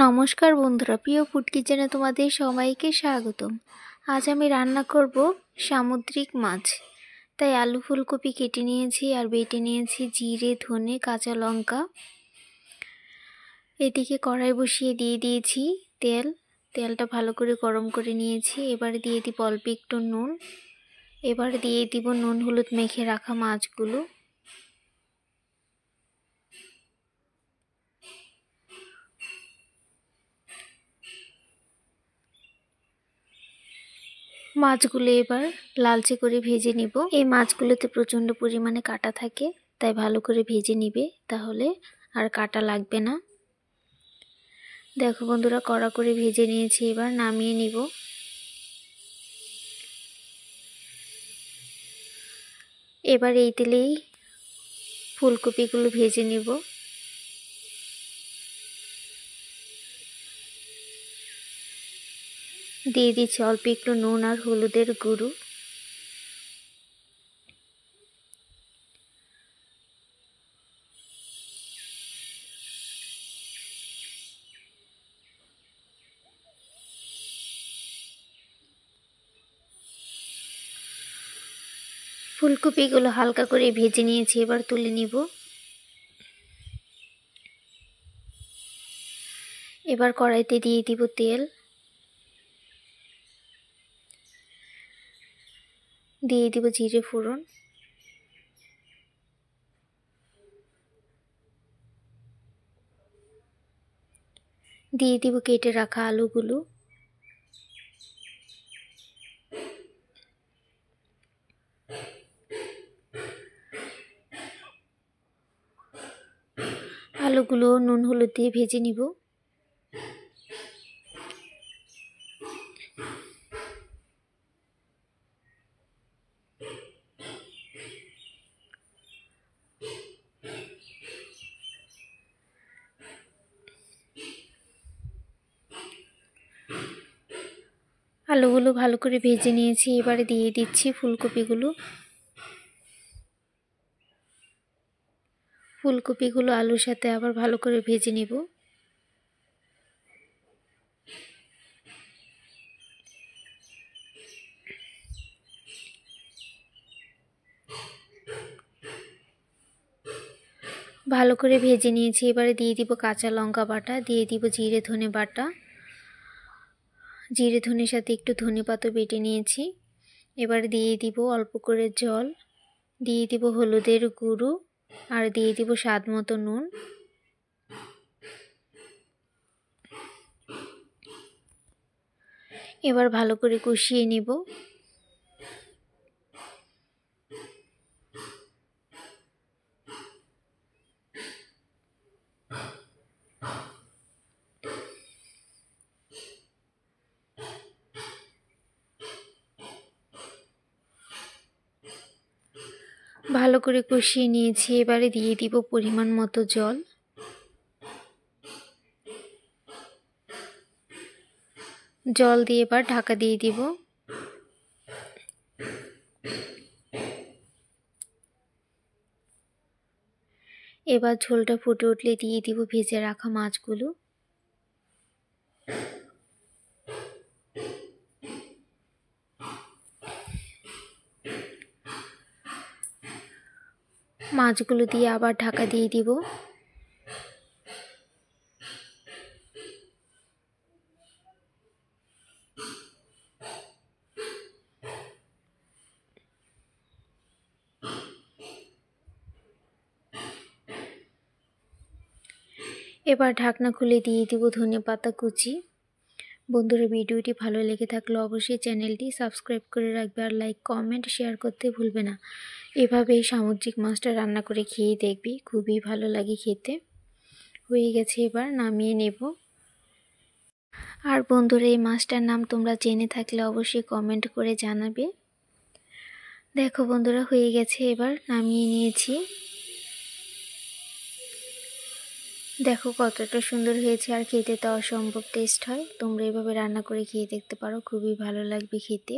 নমস্কার বন্ধুরা, প্রিয় ফুড কিচেনে তোমাদের সবাইকে স্বাগতম। আজ আমি রান্না করব সামুদ্রিক মাছ। তাই আলু ফুলকপি কেটে নিয়েছি আর বেটে নিয়েছি জিরে, ধনে, কাঁচা লঙ্কা। এদিকে কড়াই বসিয়ে দিয়ে দিয়েছি তেলটা ভালো করে গরম করে নিয়েছি। এবার দিয়ে দিব অল্প একটু নুন। এবার দিয়ে দিব নুন হলুদ মেখে রাখা মাছগুলো। মাছগুলো এবার লালচে করে ভেজে নিব। এই মাছগুলোতে প্রচণ্ড পরিমাণে কাঁটা থাকে, তাই ভালো করে ভেজে নিবে, তাহলে আর কাঁটা লাগবে না। দেখো বন্ধুরা, কড়া করে ভেজে নিয়েছি, এবার নামিয়ে নিব। এবার এই তেলেই ফুলকপিগুলো ভেজে নিব। দিয়ে দিচ্ছি অল্প একটু নুন আর হলুদের গুঁড়ো। ফুলকপিগুলো হালকা করে ভেজে নিয়েছি, এবার তুলে নিব। এবার কড়াইতে দিয়ে দিব তেল। দিয়ে দিব জিরে ফোড়ন। দিয়ে দিব কেটে রাখা আলুগুলো। আলুগুলো নুন হলুদ দিয়ে ভেজে নিব। আলুগুলো ভালো করে ভেজে নিয়েছি, এবারে দিয়ে দিচ্ছি ফুলকপিগুলো। ফুলকপিগুলো আলুর সাথে আবার ভালো করে ভেজে নিব। ভালো করে ভেজে নিয়েছি, এবারে দিয়ে দিব কাঁচা লঙ্কা বাটা, দিয়ে দিব জিরে ধনে বাটা। জিরে ধনের সাথে একটু ধনেপাতা বেটে নিয়েছি। এবার দিয়ে দিব অল্প করে জল, দিয়ে দিব হলুদের গুঁড়ো আর দিয়ে দিব স্বাদ মতো নুন। এবার ভালো করে কষিয়ে নিব। ভালো করে কষিয়ে নিয়েছি, এবারে দিয়ে দিব পরিমাণ মতো জল। জল দিয়ে এবার ঢাকা দিয়ে দিব। এবার ঝোলটা ফুটে উঠলে দিয়ে দিব ভেজে রাখা মাছগুলো। মাছগুলো দিয়ে আবার ঢাকা দিয়ে দিব। এবার ঢাকনা খুলে দিয়ে দিব ধনেপাতা কুচি। বন্ধুরা, ভিডিওটি ভালো লেগে থাকলে অবশ্যই চ্যানেলটি সাবস্ক্রাইব করে রাখবে আর লাইক কমেন্ট শেয়ার করতে ভুলবে না। এভাবে এই সামুদ্রিক মাছটা রান্না করে খেয়ে দেখবি, খুবই ভালো লাগে খেতে। হয়ে গেছে, এবার নামিয়ে নেব। আর বন্ধুরা, এই মাছটার নাম তোমরা জেনে থাকলে অবশ্যই কমেন্ট করে জানাবে। দেখো বন্ধুরা, হয়ে গেছে, এবার নামিয়ে নিয়েছি। দেখো কতটা সুন্দর হয়েছে, আর খেতে তো অসম্ভব টেস্ট হয়। তোমরা এভাবে রান্না করে খেয়ে দেখতে পারো, খুবই ভালো লাগবে খেতে।